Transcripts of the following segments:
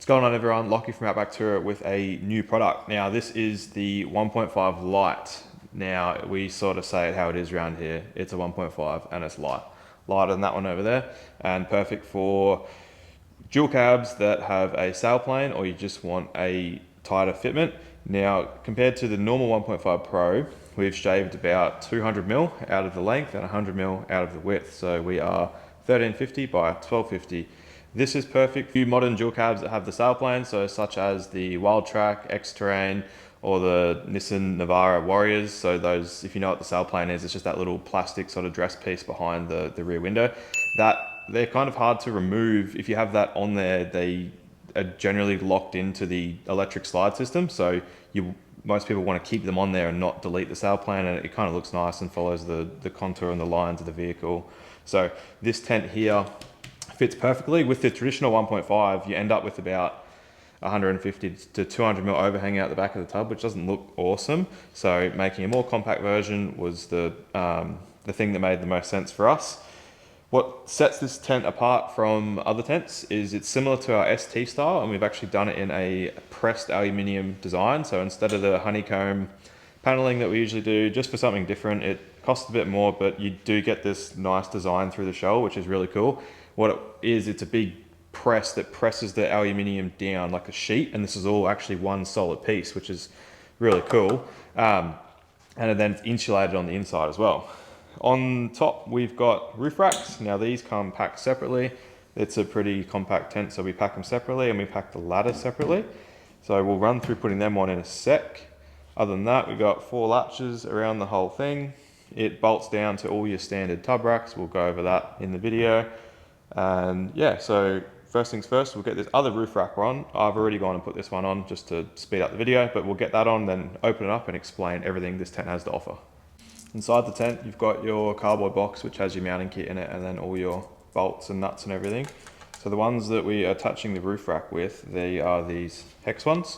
going on, everyone? Lockie from Outback with a new product. Now, this is the 1.5 Lite. Now, we sort of say it how it is around here. It's a 1.5 and it's light. Lighter than that one over there, and perfect for dual cabs that have a sailplane or you just want a tighter fitment. Now, compared to the normal 1.5 Pro, we've shaved about 200 mil out of the length and 100 mil out of the width. So we are 1350 by 1250. This is perfect for modern dual cabs that have the sailplane, so such as the Wild Track, X-Terrain, or the Nissan Navara Warriors. So those, if you know what the sailplane is, it's just that little plastic sort of dress piece behind the rear window. They're kind of hard to remove. If you have that on there, they are generally locked into the electric slide system. So most people want to keep them on there and not delete the sailplane, and it kind of looks nice and follows the contour and the lines of the vehicle. So this tent here fits perfectly. With the traditional 1.5, you end up with about 150 to 200 mil overhang out the back of the tub, which doesn't look awesome. So making a more compact version was the thing that made the most sense for us. What sets this tent apart from other tents is it's similar to our ST style, and we've actually done it in a pressed aluminium design. So instead of the honeycomb paneling that we usually do, just for something different, it costs a bit more, but you do get this nice design through the shell, which is really cool. What it is, it's a big press that presses the aluminium down like a sheet, and this is all actually one solid piece, which is really cool. And then it's insulated on the inside as well. On top, we've got roof racks. Now these come packed separately. It's a pretty compact tent, so we pack them separately and we pack the ladder separately. So we'll run through putting them on in a sec. Other than that, we've got 4 latches around the whole thing. It bolts down to all your standard tub racks. We'll go over that in the video. And yeah, so first things first, we'll get this other roof rack on. I've already gone and put this one on just to speed up the video, but we'll get that on, then open it up and explain everything this tent has to offer. Inside the tent, you've got your cardboard box, which has your mounting kit in it, and then all your bolts and nuts and everything. So the ones that we are attaching the roof rack with, they are these hex ones.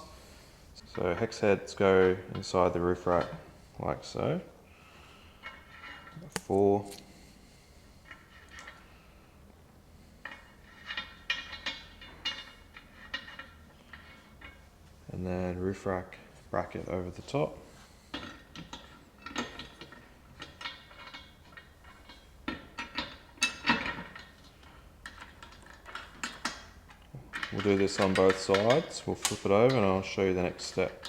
So hex heads go inside the roof rack like so. 4. And then roof rack bracket over the top. We'll do this on both sides. We'll flip it over and I'll show you the next step.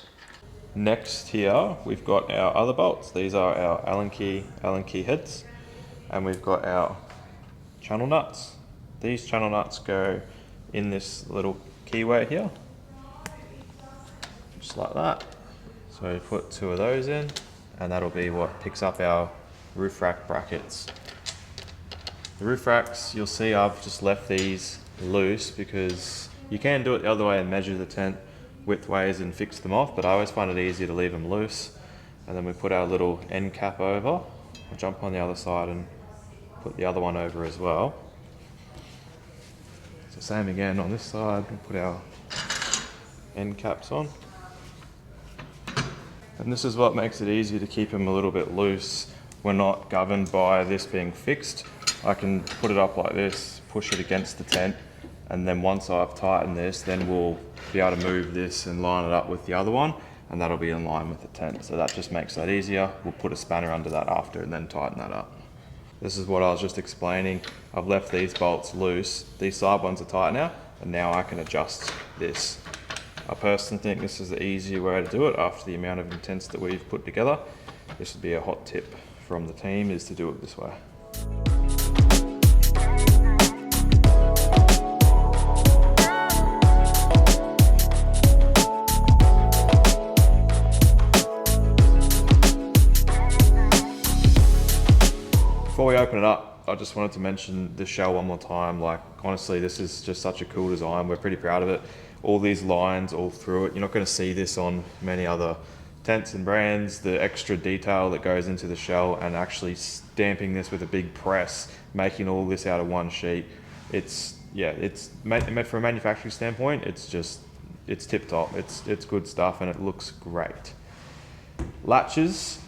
Next here, we've got our other bolts. These are our Allen key heads. And we've got our channel nuts. These channel nuts go in this little keyway here. Just like that. So put 2 of those in, and that'll be what picks up our roof rack brackets. The roof racks, you'll see I've just left these loose because you can do it the other way and measure the tent widthways and fix them off, but I always find it easier to leave them loose. And then we put our little end cap over. I'll jump on the other side and put the other one over as well. So same again on this side, we put our end caps on. And this is what makes it easy to keep them a little bit loose. We're not governed by this being fixed. I can put it up like this, push it against the tent, and then once I've tightened this, then we'll be able to move this and line it up with the other one, and that'll be in line with the tent. So that just makes that easier. We'll put a spanner under that after and then tighten that up. This is what I was just explaining. I've left these bolts loose. These side ones are tight now, and now I can adjust this. I personally think this is the easier way to do it after the amount of intents that we've put together. This would be a hot tip from the team, is to do it this way. Before we open it up, I just wanted to mention the shell one more time. Like, honestly, this is just such a cool design. We're pretty proud of it. All these lines all through it. You're not going to see this on many other tents and brands. The extra detail that goes into the shell and actually stamping this with a big press, making all this out of one sheet. It's from a manufacturing standpoint, it's tip top. It's good stuff and it looks great. Latches.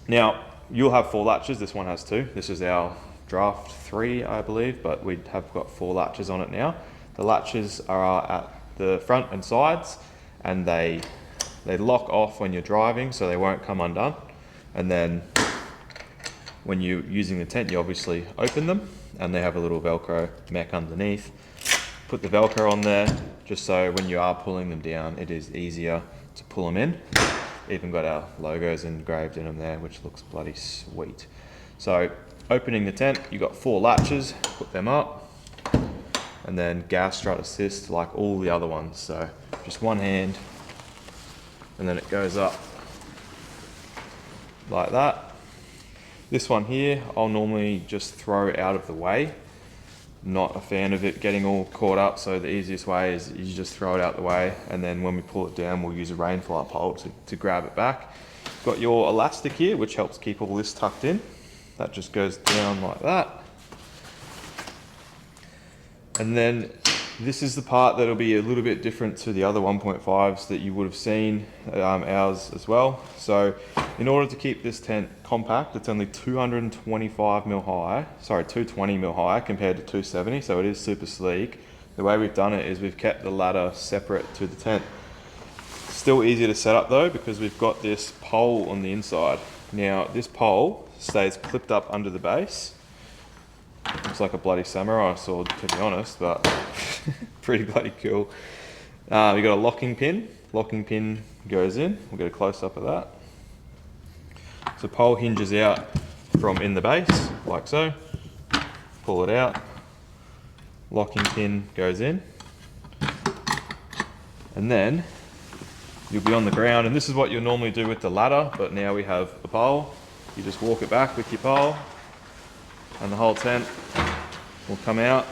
Now, you'll have 4 latches. This one has 2. This is our draft 3, I believe, but we have got 4 latches on it now. The latches are at the front and sides, and they lock off when you're driving, so they won't come undone. And then when you're using the tent, you obviously open them, and they have a little Velcro mech underneath. Put the Velcro on there, just so when you are pulling them down, it is easier to pull them in. Even got our logos engraved in them there, which looks bloody sweet. So opening the tent, you've got 4 latches, put them up, and then gas strut assist like all the other ones. So just one hand, and then it goes up like that. This one here, I'll normally just throw out of the way. Not a fan of it getting all caught up, so the easiest way is you just throw it out the way, and then when we pull it down, we'll use a Rainfly pole to grab it back. Got your elastic here, which helps keep all this tucked in. That just goes down like that. And then this is the part that'll be a little bit different to the other 1.5s that you would have seen, ours as well. So in order to keep this tent compact, it's only 225 mil high, sorry, 220 mil high compared to 270, so it is super sleek. The way we've done it is we've kept the ladder separate to the tent. Still easy to set up though, because we've got this pole on the inside. Now this pole stays clipped up under the base. Looks like a bloody samurai sword, to be honest, but pretty bloody cool. You got a locking pin. Locking pin goes in. We'll get a close up of that. So pole hinges out from in the base, like so. Pull it out. Locking pin goes in. And then you'll be on the ground, and this is what you'll normally do with the ladder, but now we have the pole. You just walk it back with your pole, and the whole tent will come out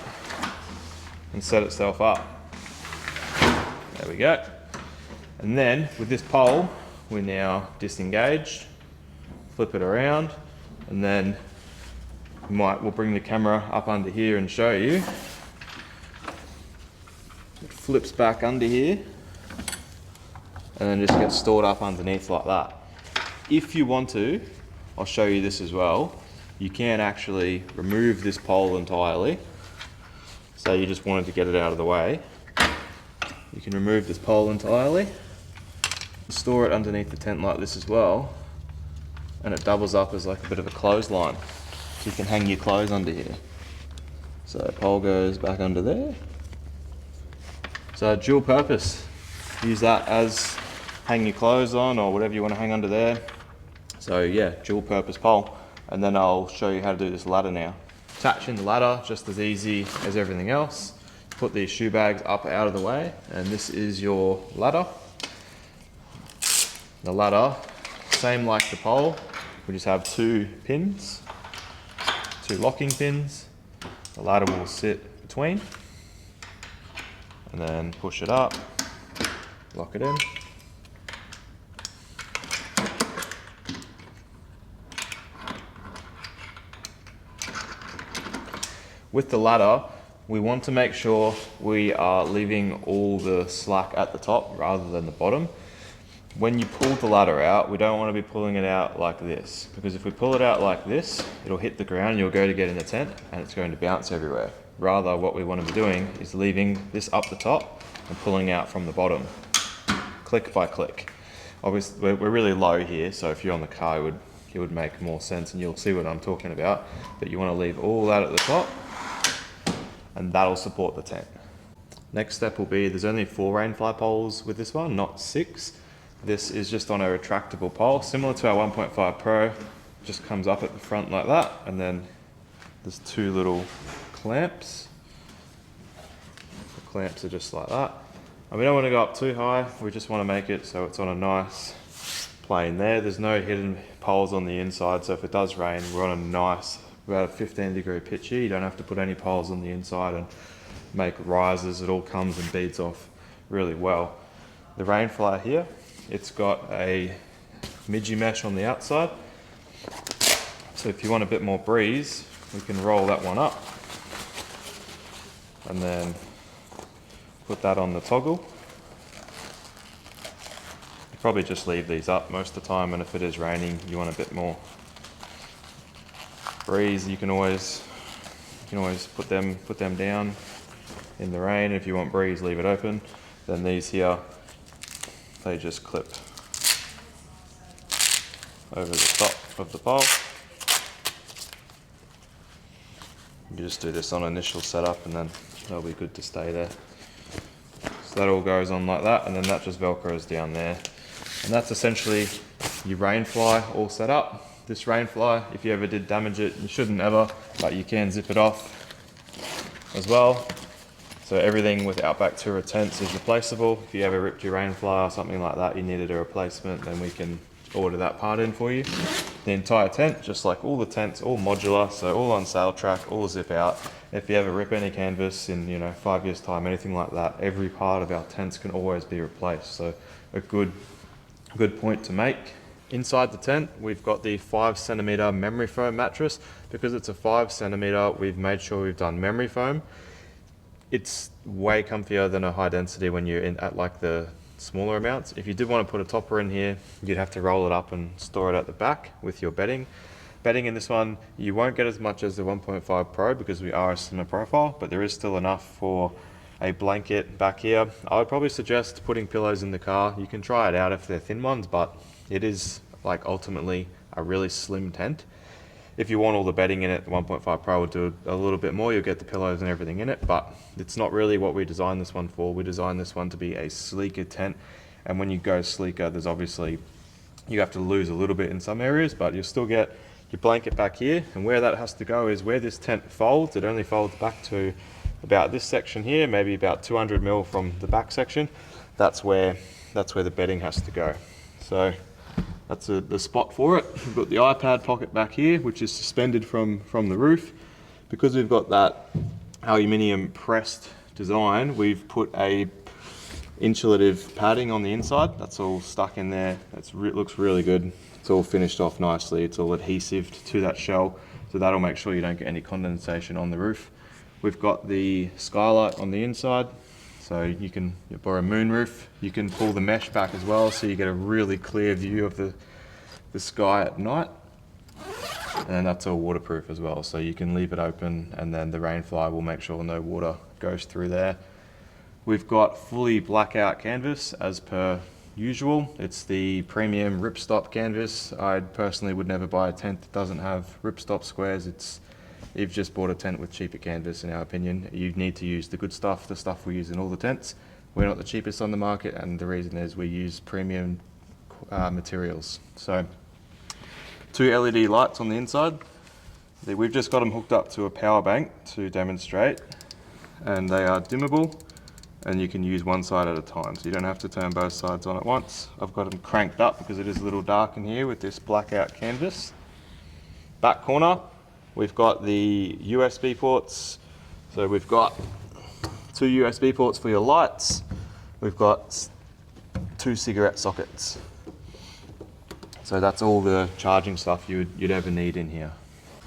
and set itself up. There we go. And then with this pole, we're now disengaged, flip it around, and then we'll bring the camera up under here and show you. It flips back under here, and then just gets stored up underneath like that. If you want to, I'll show you this as well. You can actually remove this pole entirely. So you just wanted to get it out of the way. You can remove this pole entirely, store it underneath the tent like this as well, and it doubles up as like a bit of a clothesline. So you can hang your clothes under here. So pole goes back under there. So dual purpose. Use that as hang your clothes on or whatever you want to hang under there. So yeah, dual purpose pole. And then I'll show you how to do this ladder now. Attaching the ladder, just as easy as everything else. Put these shoe bags up out of the way, and this is your ladder. The ladder, same like the pole, we just have 2 pins, 2 locking pins. The ladder will sit between, and then push it up, lock it in. With the ladder, we want to make sure we are leaving all the slack at the top rather than the bottom. When you pull the ladder out, we don't want to be pulling it out like this, because if we pull it out like this, it'll hit the ground, you'll go to get in the tent, and it's going to bounce everywhere. Rather, what we want to be doing is leaving this up the top and pulling out from the bottom, click by click. Obviously, we're really low here, so if you're on the car, it would make more sense, and you'll see what I'm talking about. But you want to leave all that at the top, and that'll support the tent. Next step will be, there's only 4 Rainfly poles with this one, not 6. This is just on a retractable pole, similar to our 1.5 Pro. Just comes up at the front like that, and then there's 2 little clamps. The clamps are just like that. And we don't want to go up too high, we just want to make it so it's on a nice plane there. There's no hidden poles on the inside, so if it does rain, we're on a nice, about a 15-degree pitch here. You don't have to put any poles on the inside and make rises. It all comes and beads off really well. The Rainfly here, it's got a midgie mesh on the outside. So if you want a bit more breeze, we can roll that one up and then put that on the toggle. You probably just leave these up most of the time, and if it is raining, you want a bit more breeze, you can always put them down in the rain. If you want breeze, leave it open. Then these here, they just clip over the top of the pole. You just do this on initial setup and then they'll be good to stay there. So that all goes on like that, and then that just Velcros down there. And that's essentially your Rainfly all set up. This Rainfly, if you ever did damage it, you shouldn't ever, but you can zip it off as well. So everything with Outback Tourer tents is replaceable. If you ever ripped your Rainfly or something like that, you needed a replacement, then we can order that part in for you. The entire tent, just like all the tents, all modular, so all on sail track, all zip out. If you ever rip any canvas in 5 years time, anything like that, every part of our tents can always be replaced. So a good point to make. Inside the tent, we've got the 5cm memory foam mattress. Because it's a 5cm, we've made sure we've done memory foam. It's way comfier than a high density when you're in at like the smaller amounts. If you did want to put a topper in here, you'd have to roll it up and store it at the back with your bedding. Bedding in this one, you won't get as much as the 1.5 Pro because we are a slimmer profile, but there is still enough for a blanket back here. I would probably suggest putting pillows in the car. You can try it out if they're thin ones, but it is like ultimately a really slim tent. If you want all the bedding in it, the 1.5 Pro will do a little bit more. You'll get the pillows and everything in it, but it's not really what we designed this one for. We designed this one to be a sleeker tent, and when you go sleeker, there's obviously, you have to lose a little bit in some areas, but you'll still get your blanket back here. And where that has to go is where this tent folds. It only folds back to about this section here, maybe about 200 mil from the back section. That's where the bedding has to go. So that's the spot for it. We've got the iPad pocket back here, which is suspended from the roof. Because we've got that aluminium pressed design, we've put a insulative padding on the inside. That's all stuck in there. It looks really good. It's all finished off nicely. It's all adhesive to that shell, so that'll make sure you don't get any condensation on the roof. We've got the skylight on the inside, so you borrow a moonroof. You can pull the mesh back as well, so you get a really clear view of the sky at night. And that's all waterproof as well, so you can leave it open, and then the Rainfly will make sure no water goes through there. We've got fully blackout canvas as per usual. It's the premium ripstop canvas. I personally would never buy a tent that doesn't have ripstop squares. You've just bought a tent with cheaper canvas, in our opinion. You need to use the good stuff, the stuff we use in all the tents. We're not the cheapest on the market, and the reason is we use premium materials. So 2 LED lights on the inside. We've just got them hooked up to a power bank to demonstrate, and they are dimmable, and you can use one side at a time, so you don't have to turn both sides on at once. I've got them cranked up because it is a little dark in here with this blackout canvas. Back corner, we've got the USB ports. So we've got 2 USB ports for your lights. We've got 2 cigarette sockets. So that's all the charging stuff you'd ever need in here.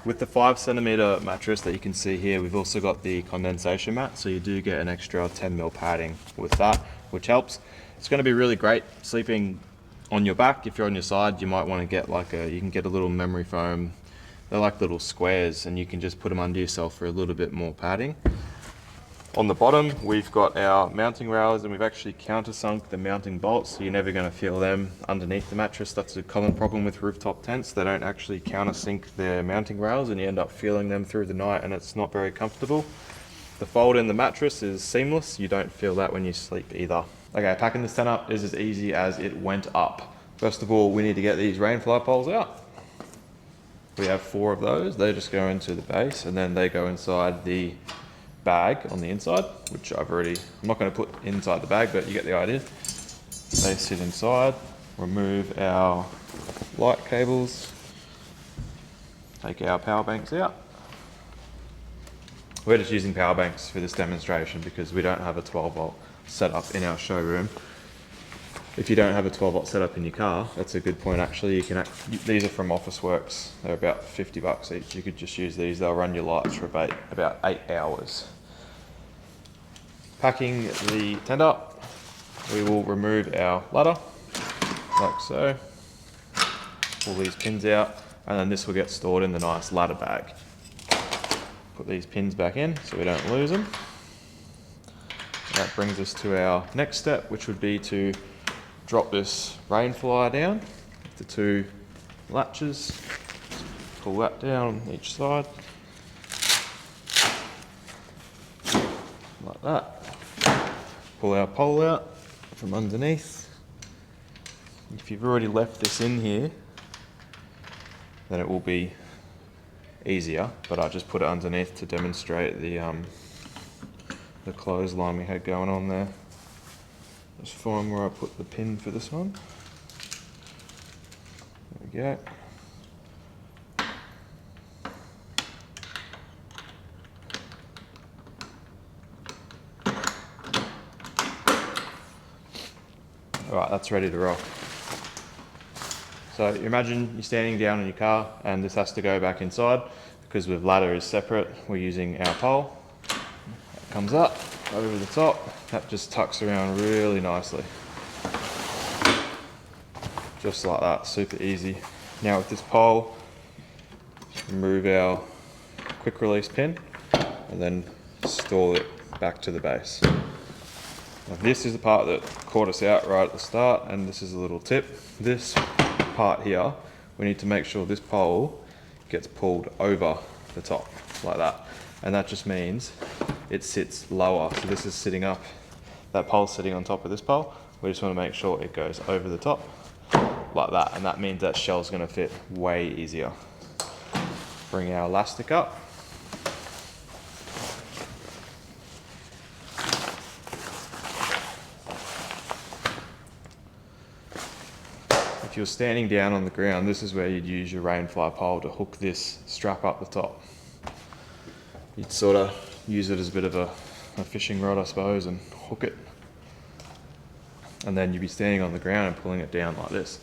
With the 5cm mattress that you can see here, we've also got the condensation mat, so you do get an extra 10mm padding with that, which helps. It's going to be really great sleeping on your back. If you're on your side, you might want to get you can get a little memory foam. They're like little squares, and you can just put them under yourself for a little bit more padding. On the bottom, we've got our mounting rails, and we've actually countersunk the mounting bolts, so you're never going to feel them underneath the mattress. That's a common problem with rooftop tents. They don't actually countersink their mounting rails, and you end up feeling them through the night, and it's not very comfortable. The fold in the mattress is seamless. You don't feel that when you sleep either. Okay, packing this tent up is as easy as it went up. First of all, we need to get these Rainfly poles out. We have 4 of those. They just go into the base, and then they go inside the bag on the inside, which I'm not going to put inside the bag, but you get the idea. They sit inside. Remove our light cables. Take our power banks out. We're just using power banks for this demonstration because we don't have a 12-volt setup in our showroom. If you don't have a 12-volt setup in your car, that's a good point actually. These are from Officeworks. They're about 50 bucks each. You could just use these. They'll run your lights for about 8 hours. Packing the tent up, we will remove our ladder, like so. Pull these pins out, and then this will get stored in the nice ladder bag. Put these pins back in so we don't lose them. That brings us to our next step, which would be to drop this Rainfly down, the two latches, pull that down on each side, like that. Pull our pole out from underneath. If you've already left this in here, then it will be easier, but I just put it underneath to demonstrate the clothesline we had going on there. Just find where I put the pin for this one. There we go. Alright, that's ready to rock. So you imagine you're standing down in your car and this has to go back inside because with ladder is separate, we're using our pole. It comes up over the top, that just tucks around really nicely. Just like that, super easy. Now with this pole, remove our quick release pin and then install it back to the base. Now this is the part that caught us out right at the start, and this is a little tip. This part here, we need to make sure this pole gets pulled over the top like that, and that just means it sits lower. So this is sitting up, that pole's sitting on top of this pole. We just want to make sure it goes over the top like that, and that means that shell's going to fit way easier. Bring our elastic up. If you're standing down on the ground, this is where you'd use your Rainfly pole to hook this strap up the top. You'd sort of use it as a bit of a fishing rod, I suppose, and hook it. And then you'd be standing on the ground and pulling it down like this.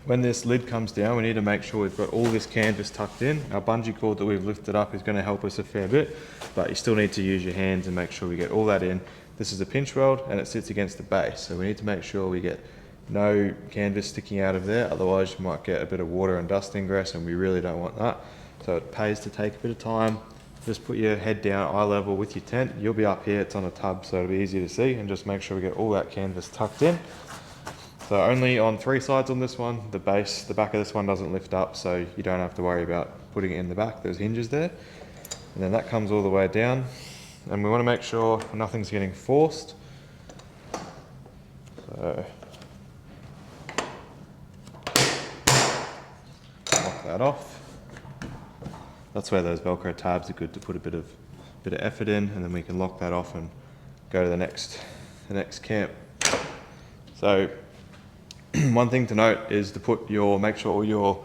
When this lid comes down, we need to make sure we've got all this canvas tucked in. Our bungee cord that we've lifted up is going to help us a fair bit, but you still need to use your hands and make sure we get all that in. This is a pinch weld and it sits against the base, so we need to make sure we get no canvas sticking out of there, otherwise you might get a bit of water and dust ingress, and we really don't want that. So it pays to take a bit of time. Just put your head down eye level with your tent. You'll be up here, it's on a tub, so it'll be easy to see, and just make sure we get all that canvas tucked in. So only on 3 sides on this one. The base, the back of this one doesn't lift up, so you don't have to worry about putting it in the back. There's hinges there. And then that comes all the way down. And we want to make sure nothing's getting forced. So lock that off. That's where those Velcro tabs are good to put a bit of effort in, and then we can lock that off and go to the next camp. So one thing to note is to make sure all your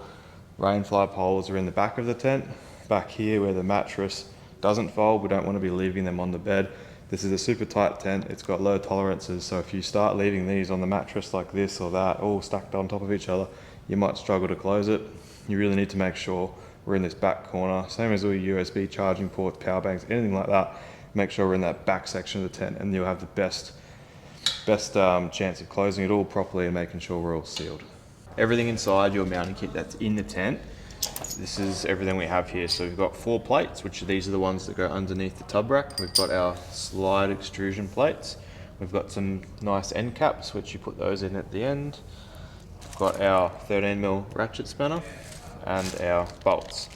Rainfly poles are in the back of the tent. Back here where the mattress doesn't fold, we don't want to be leaving them on the bed. This is a super tight tent, it's got low tolerances, so if you start leaving these on the mattress like this or that, all stacked on top of each other, you might struggle to close it. You really need to make sure we're in this back corner, same as all your USB charging ports, power banks, anything like that. Make sure we're in that back section of the tent, and you'll have the best chance of closing it all properly and making sure we're all sealed. Everything inside your mounting kit that's in the tent, this is everything we have here. So we've got 4 plates, which these are the ones that go underneath the tub rack. We've got our slide extrusion plates. We've got some nice end caps, which you put those in at the end. We've got our 13mm ratchet spanner and our bolts.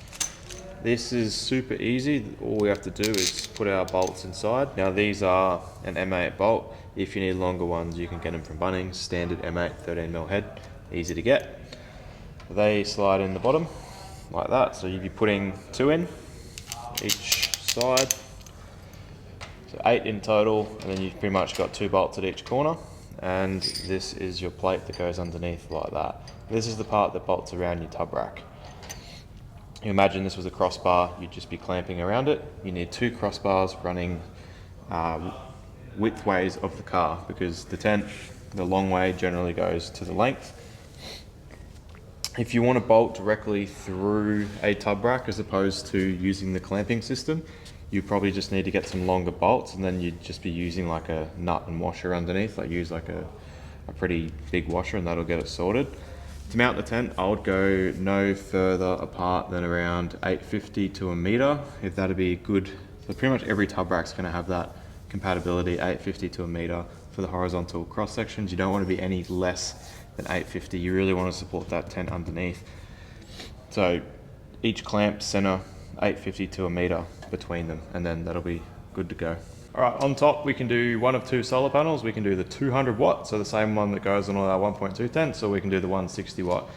This is super easy. All we have to do is put our bolts inside. Now these are an M8 bolt. If you need longer ones, you can get them from Bunnings. Standard M8 13mm head, easy to get. They slide in the bottom like that. So you'd be putting 2 in each side. So 8 in total, and then you've pretty much got 2 bolts at each corner. And this is your plate that goes underneath like that. This is the part that bolts around your tub rack. You imagine this was a crossbar, you'd just be clamping around it. You need 2 crossbars running widthways of the car, because the tent, the long way generally goes to the length. If you want to bolt directly through a tub rack as opposed to using the clamping system, you probably just need to get some longer bolts, and then you'd just be using like a nut and washer underneath, like use like a pretty big washer, and that'll get it sorted. To mount the tent, I would go no further apart than around 850 to a meter, if that'd be good. So pretty much every tub rack's gonna have that compatibility, 850 to a meter for the horizontal cross sections. You don't want to be any less than 850. You really want to support that tent underneath. So each clamp center 850 to a meter between them, and then that'll be good to go. All right, on top we can do one of two solar panels. We can do the 200 watt, so the same one that goes on all our 1.2 tents, or we can do the 160 watt.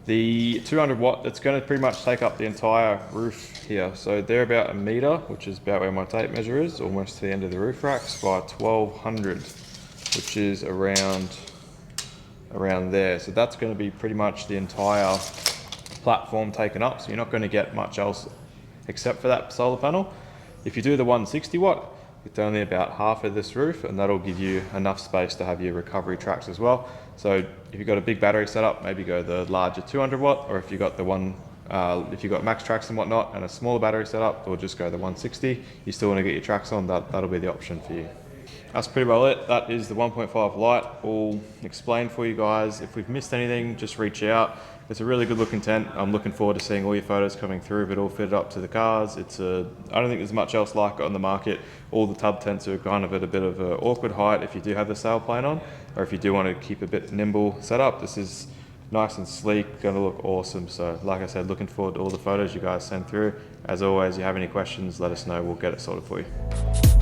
The 200 watt, it's going to pretty much take up the entire roof here. So they're about a meter, which is about where my tape measure is, almost to the end of the roof racks, by 1200, which is around there. So that's going to be pretty much the entire platform taken up. So you're not going to get much else except for that solar panel. If you do the 160 watt, it's only about half of this roof, and that'll give you enough space to have your recovery tracks as well. So if you've got a big battery setup, maybe go the larger 200 watt, or if you've got the if you've got max tracks and whatnot and a smaller battery setup, or just go the 160. You still want to get your tracks on, that'll be the option for you. That's pretty well it. That is the 1.5 Lite all explained for you guys. If we've missed anything, just reach out. It's a really good looking tent. I'm looking forward to seeing all your photos coming through of it all fitted up to the cars. I don't think there's much else like it on the market. All the tub tents are kind of at a bit of an awkward height if you do have the sail plane on, or if you do want to keep a bit nimble setup. This is nice and sleek, gonna look awesome. So like I said, looking forward to all the photos you guys send through. As always, you have any questions, let us know. We'll get it sorted for you.